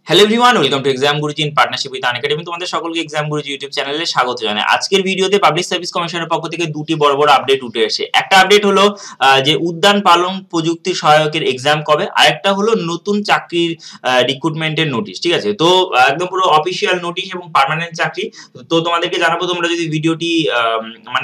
Hello everyone, welcome to exam Guruji in partnership with Unacademy. তোমাদের সকলকে exam গুরুজি YouTube চ্যানেলে স্বাগত জানাই। আজকের ভিডিওতে পাবলিক সার্ভিস কমিশনের পক্ষ থেকে দুটি বড় বড় আপডেট উঠে এসেছে। একটা আপডেট হলো যে উদ্যান পালন প্রযুক্তি সহায়কের এক্সাম কবে, আরেকটা হলো নতুন চাকরির রিক্রুটমেন্টের নোটিশ। ঠিক আছে, তো একদম পুরো অফিসিয়াল নোটিশ এবং পার্মানেন্ট চাকরি। তো তোমাদেরকে জানাবো, তোমরা যদি ভিডিওটি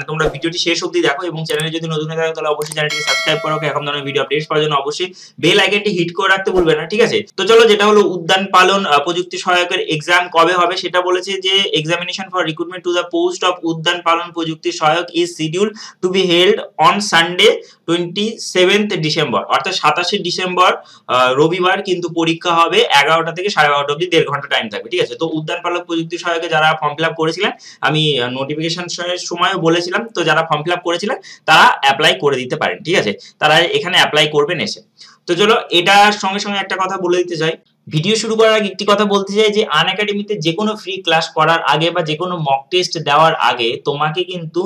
তোমরা ভিডিওটি শেষ অবধি দেখো এবং চ্যানেলে যদি নতুন হয়ে থাকো তাহলে অবশ্যই চ্যানেলটিকে সাবস্ক্রাইব করো। এখন ধরনের ভিডিও আপডেটস পাওয়ার জন্য অবশ্যই বেল আইকনটি হিট করে রাখতে ভুলবে না। ঠিক আছে, তো চলো, যেটা হলো উদ্যান পালন প্রযুক্তি সহায়কের এক্সাম কবে হবে সেটা বলেছে যে examination for recruitment to the post of উদ্যান পালন প্রযুক্তি সহায়ক is schedule to be held on Sunday 27th December, অর্থাৎ 27শে ডিসেম্বর রবিবার কিন্তু পরীক্ষা হবে 11টা থেকে 12:30 অবধি, 1.5 ঘন্টা টাইম থাকবে। ঠিক আছে, তো উদ্যান পালক প্রযুক্তি সহায়কে যারা ফর্ম ফিল আপ করেছিলেন, আমি নোটিফিকেশন সময়ও বলেছিলাম, তো যারা ফর্ম ফিল আপ করেছিলেন তারা অ্যাপ্লাই করে দিতে পারেন। ঠিক আছে, তারা এখানে অ্যাপ্লাই করবেন এসে। তো চলো, এটার সঙ্গে সঙ্গে একটা কথা বলে দিতে চাই, ভিডিও শুরু করার আগে একটি কথা বলতে চাই যে আনএকাডেমিতে যে কোনো ফ্রি ক্লাস করার আগে বা যে কোনো মক টেস্ট দেওয়ার আগে তোমাকে কিন্তু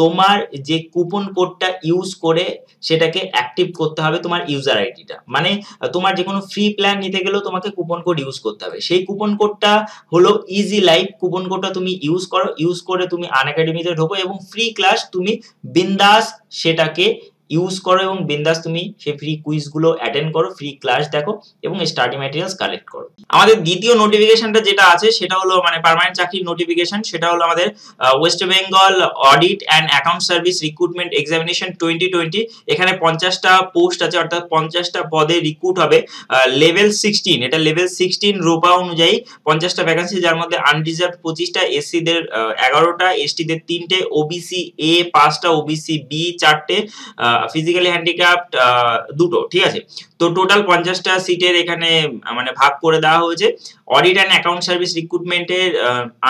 তোমার যে কুপন কোডটা ইউজ করে সেটাকে অ্যাক্টিভ করতে হবে, তোমার ইউজার আইডিটা। মানে তোমার যে কোনো ফ্রি প্ল্যান নিতে গেলেও তোমাকে কুপন কোড ইউজ করতে হবে। সেই কুপন কোডটা হলো ইজি লাইফ। কুপন কোডটা তুমি ইউজ করো, ইউজ করে তুমি আনএকাডেমিতে ঢোকো এবং ফ্রি ক্লাস তুমি বিন্দাস সেটাকে ইউজ করো এবং বিন্দাস তুমি সেই ফ্রি কুইজগুলো অ্যাটেন্ড করো, ফ্রি ক্লাস দেখো এবং স্টাডি ম্যাটেরিয়ালস কালেক্ট করো। আমাদের দ্বিতীয় নোটিফিকেশনটা যেটা আছে সেটা হলো পার্মানেন্ট চাকরির নোটিফিকেশন। সেটা হলো আমাদের West Bengal audit and account service recruitment examination 2020। এখানে 50টা পোস্ট আছে, অর্থাৎ 50টা পদে রিক্রুট হবে। লেভেল 16, এটা লেভেল 16 রোপা অনুযায়ী 50টা ভ্যাকেন্সি, যার মধ্যে আনরিজার্ভ 25টা, এসসিদের 11টা, এসটিদের 3টে, ওবিসি এ 5টা, ওবিসি বি 4টে, ফিজিক্যালি হ্যান্ডিক্যাপড 2টো। ঠিক আছে, তো টোটাল 50টা সিটের এখানে ভাগ করে দেওয়া হয়েছে। অডিট অ্যান্ড অ্যাকাউন্ট সার্ভিস রিক্রুটমেন্টের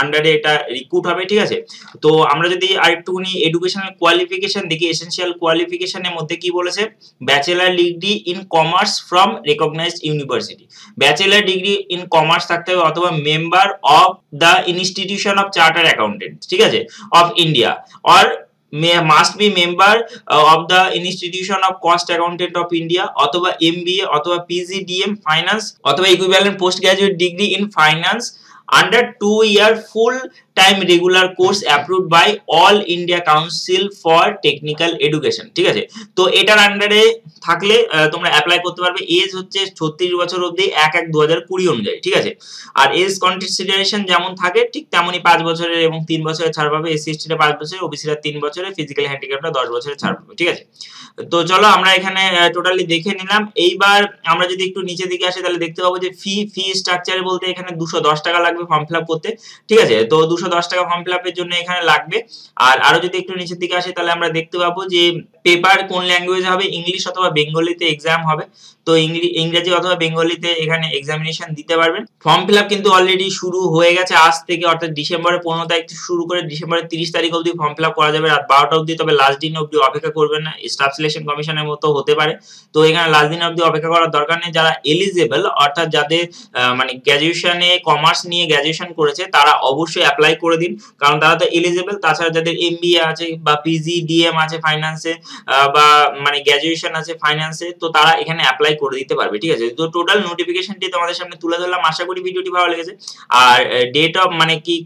আন্ডারে এটা রিক্রুট হবে। ঠিক আছে, তো আমরা যদি আরেকটুখানি এডুকেশনাল কোয়ালিফিকেশন দেখি, এসেনশিয়াল কোয়ালিফিকেশনের মধ্যে কি বলেছে, bachelor degree in commerce from recognized university. Bachelor degree in commerce থাকতে হবে, অথবা member of the institution of chartered accountant, ঠিক আছে, of India, or must be member of the institution of cost accountant of India, অথবা MBA অথবা PGDM finance অথবা equivalent post graduate degree in finance under 2-year full time regular course approved by All India Council for Technical Education। ঠিক আছে, তো এটার আন্ডারে থাকলে তোমরা অ্যাপ্লাই করতে পারবে। এজ হচ্ছে 36 বছর অবধি 1/1/2020 অনুযায়ী। ঠিক আছে, আর এজ কনসিডারেশন যেমন থাকে ঠিক তেমনই 5 বছরের এবং 3 বছরের ছাড় পাবে। এসসি এসটিরা 5 বছর, ওবিসিরা 3 বছরের, ফিজিক্যাল হ্যান্ডিক্যাপটা 10 বছরের ছাড় পাবে। ঠিক আছে, তো চলো আমরা এখানে টোটালি দেখে নিলাম। এইবার আমরা যদি একটু নিচের দিকে আসি তাহলে দেখতে পাবো যে ফি স্ট্রাকচারে বলতে এখানে 210 টাকা লাগবে ফর্ম ফিল আপ করতে। ঠিক আছে, তো 210 টাকা ফর্ম ফিল আপের জন্য এখানে লাগবে। আর আরো যদি একটু নিচের দিকে আসি তাহলে আমরা দেখতে পাবো যে পেপার কোন ল্যাঙ্গুয়েজে হবে, ইংলিশ অথবা বেঙ্গলিতে এক্সাম হবে। তো ইংরেজি অথবা বেঙ্গলিতে এখানে এক্সামিনেশন দিতে পারবেন। ফর্ম ফিল আপ কিন্তু অলরেডি শুরু হয়ে গেছে আজ থেকে, অর্থাৎ ডিসেম্বরের 15 তারিখ থেকে শুরু করে ডিসেম্বরের 30 তারিখ অবধি ফর্ম ফিল আপ করা যাবে রাত 12টা অবধি। তবে লাস্ট দিন অবধি অপেক্ষা করবেন না, স্টাফ সিলেকশন কমিশনের মতো হতে পারে। তো এখানে লাস্ট দিন অবধি অপেক্ষা করার দরকার নেই। যারা এলিজেবল, অর্থাৎ যাদের গ্র্যাজুয়েশনে কমার্স নিয়ে গ্র্যাজুয়েশন করেছে তারা অবশ্যই অ্যাপ্লাই করে দিন, কারণ তারা তো এলিজেবল। তাছাড়া যাদের এমবিএ আছে বা পিজিডিএম আছে ফাইন্যান্সে, বা গ্র্যাজুয়েশন আছে ফাইন্যান্সে, তো তারা এখানে অ্যাপ্লাই করে দিতে পারবে। ঠিক আছে, তো টোটাল নোটিফিকেশনটি তোমাদের সামনে তুলে ধরলাম। আশা করি ভিডিওটি ভালো লেগেছে। আর ডেট অফ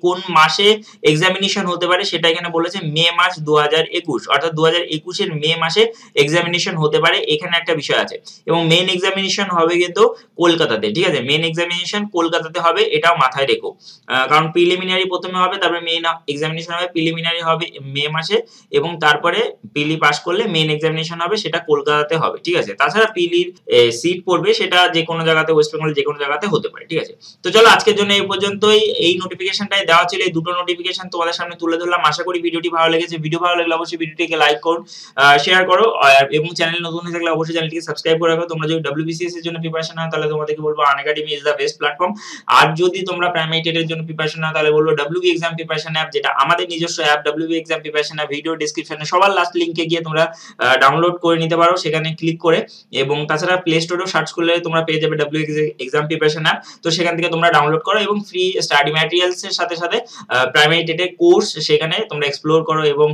কোন মাসে এক্সামিনেশন হতে পারে সেটা এখানে বলেছে মে-মার্চ 2021, অর্থাৎ 2021 এর মে মাসে এক্সামিনেশন হতে পারে। এখানে একটা বিষয় আছে, এবং মেইন এক্সামিনেশন হবে কিন্তু কলকাতাতে। ঠিক আছে, মেইন এক্সামিনেশন কলকাতাতে হবে, এটাও মাথায় রেখো। কারণ প্রিলিমিনারি প্রথমে হবে, তারপরে মেইন এক্সামিনেশন হবে। প্রিলিমিনারি হবে মে মাসে এবং তারপরে পিলি পাস করলে মেইন এক্সামিনেশন হবে, সেটা কলকাতাতে হবে। ঠিক আছে, তাছাড়া পিলির সিট পড়বে সেটা যে কোনো জায়গাতে, ওয়েস্ট বেঙ্গল যে কোনো জায়গাতে হতে পারে। ঠিক আছে, তো চলো আজকের জন্য এই পর্যন্তই। এই নোটিফিকেশনটাই দেওয়া ছিল, এই দুটো নোটিফিকেশন তোমাদের সামনে তুলে ধরলাম। আশা করি ভিডিওটি ভালো লেগেছে। ভিডিও ভালো লাগলে অবশ্যই ভিডিওটিকে লাইক করুন, শেয়ার করো, এবং চ্যানেল নতুন হয়ে থাকলে অবশ্যই চ্যানেলটিকে সাবস্ক্রাইব করে রাখো। তোমরা যদি WBCS এর জন্য প্রিপারেশন নাও তাহলে তোমাদেরকে বলবো Unacademy is the best platform. আর যদি তোমরা প্রাইমারি টেটের জন্য প্রিপারেশন নাও তাহলে বলবো WB এক্সাম প্রিপারেশন অ্যাপ, যেটা আমাদের নিজস্ব app. WB exam preparation app video ডেসক্রিপশনে সবার লাস্ট লিংকে গিয়ে তোমরা ডাউনলোড করে নিতে পারো সেখানে ক্লিক করে, এবং তাছাড়া প্লে স্টোরেও সার্চ করলে তোমরা পেয়ে যাবে ডাব্লিউ এক্সাম প্রিপারেশন অ্যাপ। তো সেখান থেকে তোমরা ডাউনলোড করো এবং ফ্রি স্টাডি ম্যাটেরিয়ালস এর সাথে সাথে প্রাইমারি টেটের কোর্স সেখানে তোমরা এক্সপ্লোর করো, এবং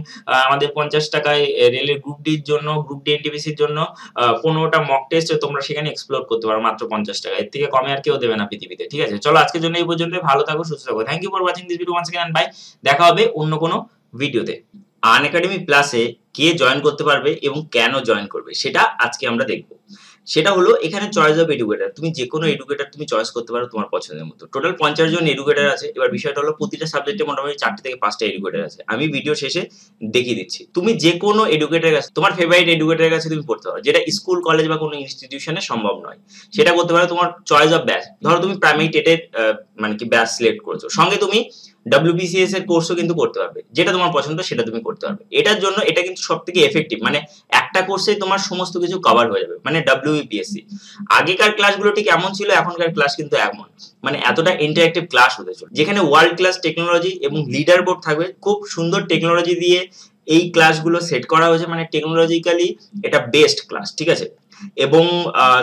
আমাদের 50 টাকায় রেলের গ্রুপ ডির জন্য, গ্রুপ ডি এনটিপিসির জন্য 15টা মক টেস্ট তোমরা সেখানে এক্সপ্লোর করতে পারো মাত্র 50 টাকা। এর থেকে কমে আর কেউ দেবে না পৃথিবীতে, ঠিক আছে? চলো আজকের জন্য এই পর্যন্ত, ভালো থাকো, সুস্থ থাকো। Thank you for watching this video once again and bye. দেখা হবে অন্য কোনো ভিডিওতে। আনএকাডেমি প্লাসে কে জয়েন করতে পারবে এবং কেন জয়েন করবে সেটা আজকে আমরা দেখব। সেটা হলো এখানে চয়েস অফ এডুকেটর, তুমি যে কোনো এডুকেটর তুমি চয়েস করতে পারো তোমার পছন্দের মতো। টোটাল 50 জন এডুকেটর আছে। এবার বিষয়টা হলো প্রতিটা সাবজেক্টে মোটামুটি 4 থেকে 5টা এডুকেটর আছে। আমি ভিডিও শেষে দেখিয়ে দিচ্ছি। তুমি যে কোনো এডুকেটরের কাছে, তোমার ফেভারিট এডুকেটরের কাছে তুমি পড়তে পারো, যেটা স্কুল কলেজ বা কোনো ইনস্টিটিউশনে সম্ভব নয়। সেটা করতে পারো তোমার চয়েস অফ ব্যাচ। ধরো তুমি প্রাইমারি টেটের মানে কি ব্যাচ সিলেক্ট করেছো, সঙ্গে তুমি WBCS এর কোর্সও কিন্তু করতে পারবে, যেটা তোমার পছন্দ সেটা তুমি করতে পারবে। এটার জন্য এটা কিন্তু সবথেকে এফেক্টিভ, মানে একটা কোর্সে তোমার সমস্ত কিছু কভার হয়ে যাবে, মানে WBPSC। আগেকার ক্লাসগুলো ঠিক এমন ছিল, এখনকার ক্লাস কিন্তু এমন, মানে এতটা ইন্টারঅ্যাক্টিভ ক্লাস হতে চলে, যেখানে ওয়ার্ল্ড ক্লাস টেকনোলজি এবং লিডার বোর্ড থাকবে। খুব সুন্দর টেকনোলজি দিয়ে এই ক্লাসগুলো সেট করা হয়েছে, মানে টেকনোলজিক্যালি এটা বেস্ট ক্লাস, ঠিক আছে? এবং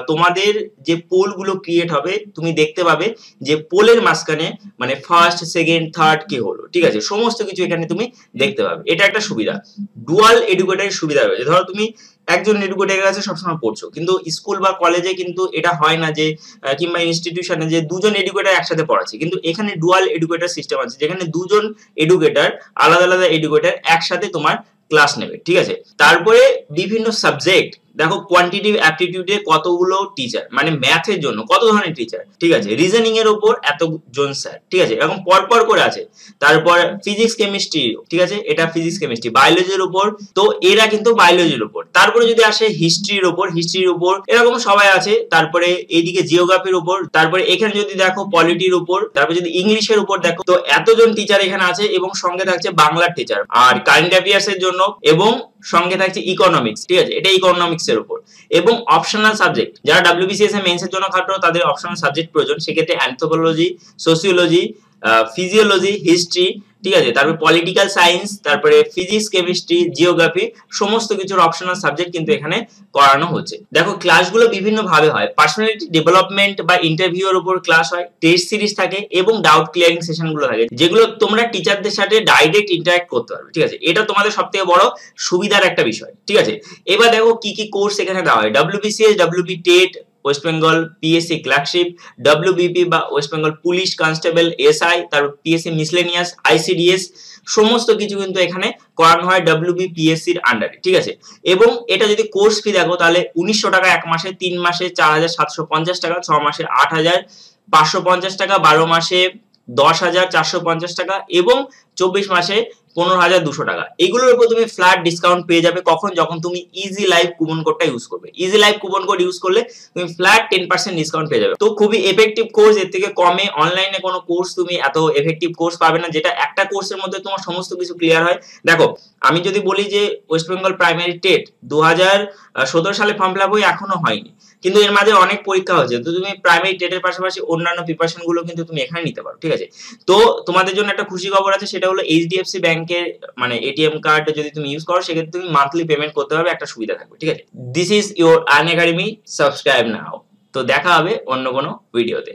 তোমাদের যে পোল গুলো ক্রিয়েট হবে, তুমি দেখতে পাবে যে পোলের মাঝখানে মানে ফার্স্ট, সেকেন্ড, থার্ড কি হলো, ঠিক আছে? সমস্ত কিছু এখানে তুমি দেখতে পাবে। এটা একটা সুবিধা। ডুয়াল এডুকেটরের সুবিধা রয়েছে। ধরো তুমি একজন এডুকেটরের কাছে সবসময় পড়ছো, কিন্তু স্কুল বা কলেজে কিন্তু এটা হয় না যে, কিংবা ইনস্টিটিউশনে যে দুজন এডুকেটর একসাথে পড়াচ্ছে, কিন্তু এখানে ডুয়াল এডুকেটর সিস্টেম আছে, যেখানে দুজন এডুকেটর, আলাদা আলাদা এডুকেটর একসাথে তোমার ক্লাস নেবে, ঠিক আছে? তারপরে বিভিন্ন সাবজেক্ট দেখো, কোয়ান্টিটিভ অ্যাপটিটিউডে কতগুলো টিচার, মানে ম্যাথের জন্য কত ধরনের টিচার, ঠিক আছে? রিজনিং এর উপর এতজন স্যার, ঠিক আছে? এরকম পরপর করে আছে। তারপর ফিজিক্স কেমিস্ট্রি, ঠিক আছে? এটা ফিজিক্স কেমিস্ট্রি। বায়োলজির উপর তো এরা কিন্তু বায়োলজির উপর। তারপরে যদি আসে হিস্ট্রির উপর এরকম সবাই আছে। তারপরে এইদিকে জিওগ্রাফির উপর, তারপরে এখানে যদি দেখো পলিটির উপর, তারপরে যদি ইংলিশের উপর দেখো, তো এতজন টিচার এখানে আছে, এবং সঙ্গে থাকছে বাংলার টিচার আর কারেন্ট অ্যাফেয়ার্স এর জন্য, এবং সঙ্গে থাকছে ইকোনমিক্স, ঠিক আছে? এটা ইকোনমিক্স এর উপর, এবং অপশনাল সাবজেক্ট। যারা WBCS এ মেন্স এর জন্য খাটো, তাদের অপশনাল সাবজেক্ট প্রয়োজন, সেক্ষেত্রে অ্যানথ্রোপোলজি, সোসিওলজি, ফিজিওলজি, হিস্ট্রি, ঠিক আছে? তারপরে পলিটিক্যাল সায়েন্স, তারপরে ফিজিক্স, কেমিস্ট্রি, জিওগ্রাফি, সমস্ত কিছুর অপশনাল সাবজেক্ট কিন্তু এখানে করানো হচ্ছে। দেখো ক্লাসগুলো বিভিন্ন ভাবে হয়। পার্সোনালিটি ডেভেলপমেন্ট বা ইন্টারভিউর উপর ক্লাস হয়, টেস্ট সিরিজ থাকে, এবং ডাউট ক্লিয়ারিং সেশনগুলো থাকে, যেগুলো তোমরা টিচারদের সাথে ডাইরেক্ট ইন্টারঅ্যাক্ট করতে পারবে, ঠিক আছে? এটা তোমাদের সবথেকে বড় সুবিধার একটা বিষয়, ঠিক আছে? এবার দেখো কি কি কোর্স এখানে দেওয়া হয়। WBCS, WB TET, West Bengal PSC clerkship, WBP বা West Bengal police constable, SI, তারপর PSC মিসলেনিয়াস, ICDS, সমস্ত কিছু কিন্তু এখানে করানো হয় WBPSC এর আন্ডারে, ঠিক আছে? এবং এটা যদি কোর্স ফি দেখো, তাহলে 1900 টাকা এক মাসে, 3 মাসে 4750 টাকা, 6 মাসে 8550 টাকা, 12 মাসে 10,450 টাকা, এবং 24 মাসে 15,200 টাকা। এগুলোর উপর তুমি ফ্ল্যাট ডিসকাউন্ট পেয়ে যাবে। কখন? যখন তুমি ইজি লাইফ কুপন কোডটা ইউজ করবে। Easy life coupon code use করলে তুমি ফ্ল্যাট 10% ডিসকাউন্ট পেয়ে যাবে। তো খুবই এফেক্টিভ কোর্স। এর থেকে কমে অনলাইনে কোনো কোর্স তুমি এত এফেক্টিভ কোর্স পাবে না, যেটা একটা কোর্সের মধ্যে তোমার সমস্ত কিছু ক্লিয়ার হয়। দেখো আমি যদি বলি যে ওয়েস্ট বেঙ্গল প্রাইমারি টেট 2017 সালে ফর্ম ফিল আপ হয়ে এখনো হয়নি, কিন্তু এর মাঝে অনেক পরীক্ষা হয়েছে। তো তুমি প্রাইমারি টেটের পাশাপাশি অন্যান্য প্রিপারেশন গুলো কিন্তু তুমি এখানে নিতে পারো, ঠিক আছে? তো তোমাদের জন্য একটা খুশি খবর আছে, সেটা হলো HDFC ব্যাংকের মানে ATM কার্ড যদি তুমি ইউজ করো, সেক্ষেত্রে তুমি মান্থলি পেমেন্ট করতে পারবে, একটা সুবিধা থাকবে, ঠিক আছে? This is your Unacademy, subscribe now. তো দেখা হবে অন্য কোনো ভিডিওতে।